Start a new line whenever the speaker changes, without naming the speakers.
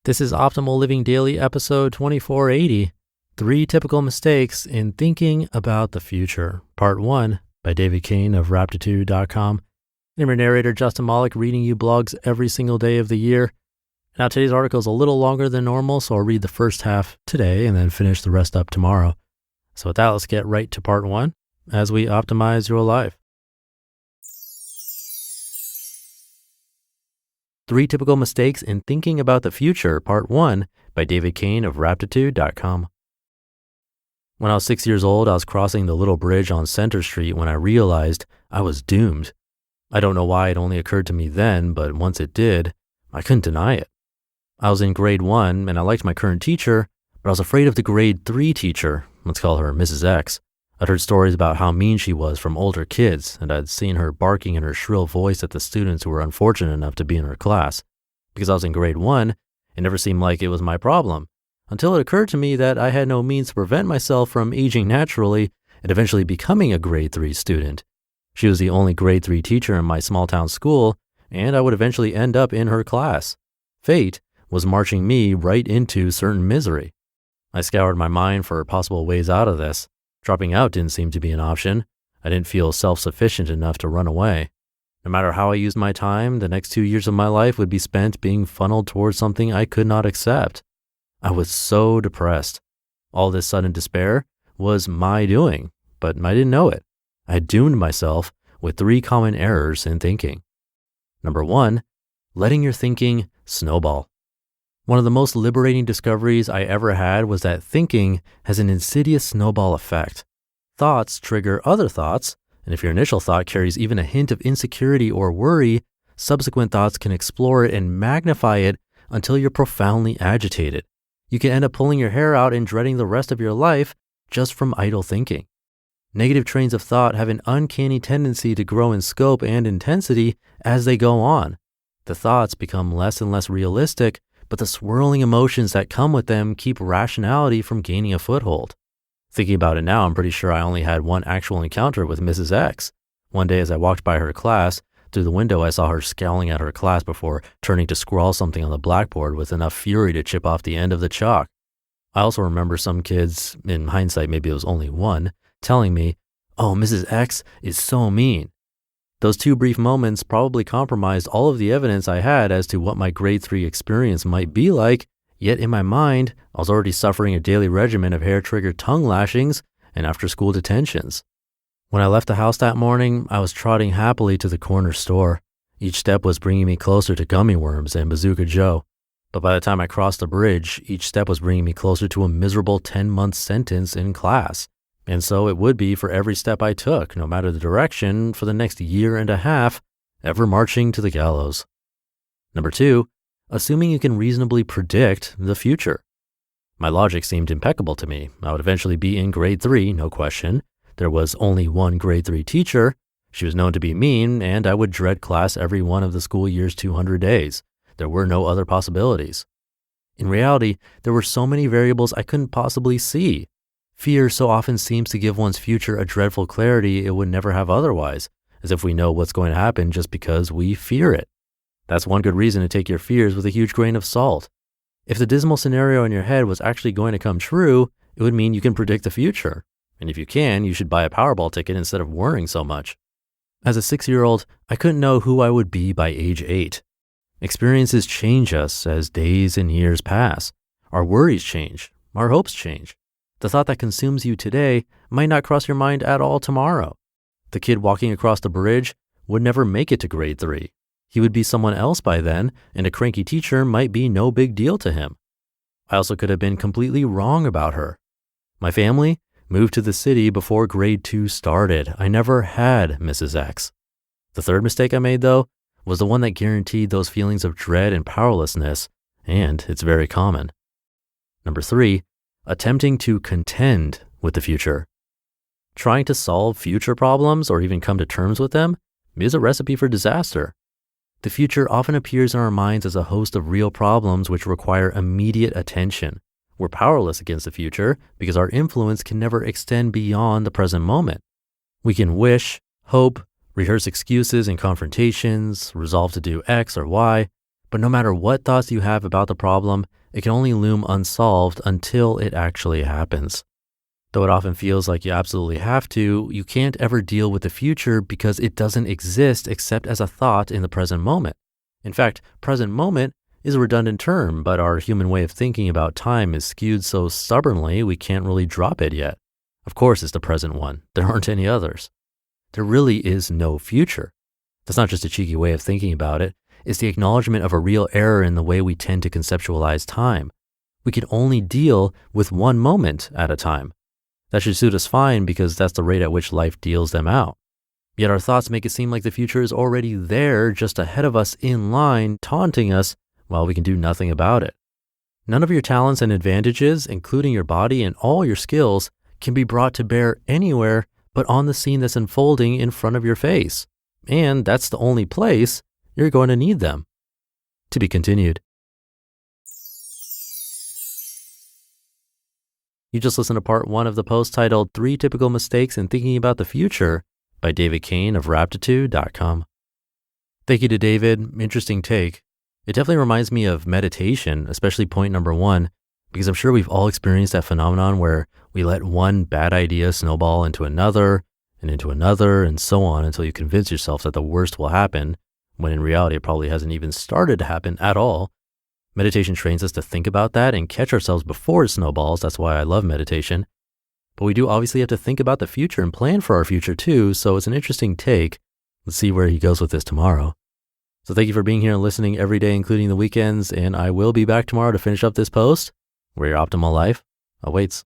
This is Optimal Living Daily episode 2480, 3 Typical Mistakes in Thinking About the Future, Part 1 by David Cain of Raptitude.com. I'm your narrator, Justin Malik, reading you blogs every single day of the year. Now, today's article is a little longer than normal, so I'll read the first half today and then finish the rest up tomorrow. So with that, let's get right to Part 1 as we optimize your life. 3 Typical Mistakes in Thinking About the Future, Part 1 by David Cain of Raptitude.com. When I was 6 years old, I was crossing the little bridge on Center Street when I realized I was doomed. I don't know why it only occurred to me then, but once it did, I couldn't deny it. I was in grade 1 and I liked my current teacher, but I was afraid of the grade 3 teacher, let's call her Mrs. X. I'd heard stories about how mean she was from older kids, and I'd seen her barking in her shrill voice at the students who were unfortunate enough to be in her class. Because I was in grade 1, it never seemed like it was my problem, until it occurred to me that I had no means to prevent myself from aging naturally and eventually becoming a grade 3 student. She was the only grade 3 teacher in my small town school, and I would eventually end up in her class. Fate was marching me right into certain misery. I scoured my mind for possible ways out of this. Dropping out didn't seem to be an option. I didn't feel self-sufficient enough to run away. No matter how I used my time, the next 2 years of my life would be spent being funneled towards something I could not accept. I was so depressed. All this sudden despair was my doing, but I didn't know it. I had doomed myself with 3 common errors in thinking. Number 1, letting your thinking snowball. One of the most liberating discoveries I ever had was that thinking has an insidious snowball effect. Thoughts trigger other thoughts, and if your initial thought carries even a hint of insecurity or worry, subsequent thoughts can explore it and magnify it until you're profoundly agitated. You can end up pulling your hair out and dreading the rest of your life just from idle thinking. Negative trains of thought have an uncanny tendency to grow in scope and intensity as they go on. The thoughts become less and less realistic, but the swirling emotions that come with them keep rationality from gaining a foothold. Thinking about it now, I'm pretty sure I only had one actual encounter with Mrs. X. One day as I walked by her class, through the window I saw her scowling at her class before turning to scrawl something on the blackboard with enough fury to chip off the end of the chalk. I also remember some kids, in hindsight maybe it was only one, telling me, "Oh, Mrs. X is so mean." Those 2 brief moments probably compromised all of the evidence I had as to what my grade 3 experience might be like, yet in my mind, I was already suffering a daily regimen of hair-triggered tongue lashings and after-school detentions. When I left the house that morning, I was trotting happily to the corner store. Each step was bringing me closer to gummy worms and Bazooka Joe. But by the time I crossed the bridge, each step was bringing me closer to a miserable 10-month sentence in class. And so it would be for every step I took, no matter the direction, for the next year and a half, ever marching to the gallows. Number 2, assuming you can reasonably predict the future. My logic seemed impeccable to me. I would eventually be in grade 3, no question. There was only one grade 3 teacher. She was known to be mean, and I would dread class every one of the school year's 200 days. There were no other possibilities. In reality, there were so many variables I couldn't possibly see. Fear so often seems to give one's future a dreadful clarity it would never have otherwise, as if we know what's going to happen just because we fear it. That's one good reason to take your fears with a huge grain of salt. If the dismal scenario in your head was actually going to come true, it would mean you can predict the future. And if you can, you should buy a Powerball ticket instead of worrying so much. As a 6-year-old, I couldn't know who I would be by age 8. Experiences change us as days and years pass. Our worries change. Our hopes change. The thought that consumes you today might not cross your mind at all tomorrow. The kid walking across the bridge would never make it to grade 3. He would be someone else by then, and a cranky teacher might be no big deal to him. I also could have been completely wrong about her. My family moved to the city before grade 2 started. I never had Mrs. X. The 3rd mistake I made, though, was the one that guaranteed those feelings of dread and powerlessness, and it's very common. Number 3, attempting to contend with the future. Trying to solve future problems or even come to terms with them is a recipe for disaster. The future often appears in our minds as a host of real problems which require immediate attention. We're powerless against the future because our influence can never extend beyond the present moment. We can wish, hope, rehearse excuses and confrontations, resolve to do X or Y, But no matter what thoughts you have about the problem, it can only loom unsolved until it actually happens. Though it often feels like you absolutely have to, you can't ever deal with the future because it doesn't exist except as a thought in the present moment. In fact, present moment is a redundant term, but our human way of thinking about time is skewed so stubbornly we can't really drop it yet. Of course, it's the present one. There aren't any others. There really is no future. That's not just a cheeky way of thinking about it. It's the acknowledgement of a real error in the way we tend to conceptualize time. We can only deal with one moment at a time. That should suit us fine because that's the rate at which life deals them out. Yet our thoughts make it seem like the future is already there, just ahead of us in line, taunting us while we can do nothing about it. None of your talents and advantages, including your body and all your skills, can be brought to bear anywhere but on the scene that's unfolding in front of your face. And that's the only place you're going to need them. To be continued. You just listened to part 1 of the post titled 3 Typical Mistakes in Thinking About the Future by David Cain of Raptitude.com. Thank you to David. Interesting take. It definitely reminds me of meditation, especially point number 1, because I'm sure we've all experienced that phenomenon where we let one bad idea snowball into another, and so on until you convince yourself that the worst will happen, when in reality it probably hasn't even started to happen at all. Meditation trains us to think about that and catch ourselves before it snowballs. That's why I love meditation. But we do obviously have to think about the future and plan for our future too, so it's an interesting take. Let's see where he goes with this tomorrow. So thank you for being here and listening every day, including the weekends, and I will be back tomorrow to finish up this post where your optimal life awaits.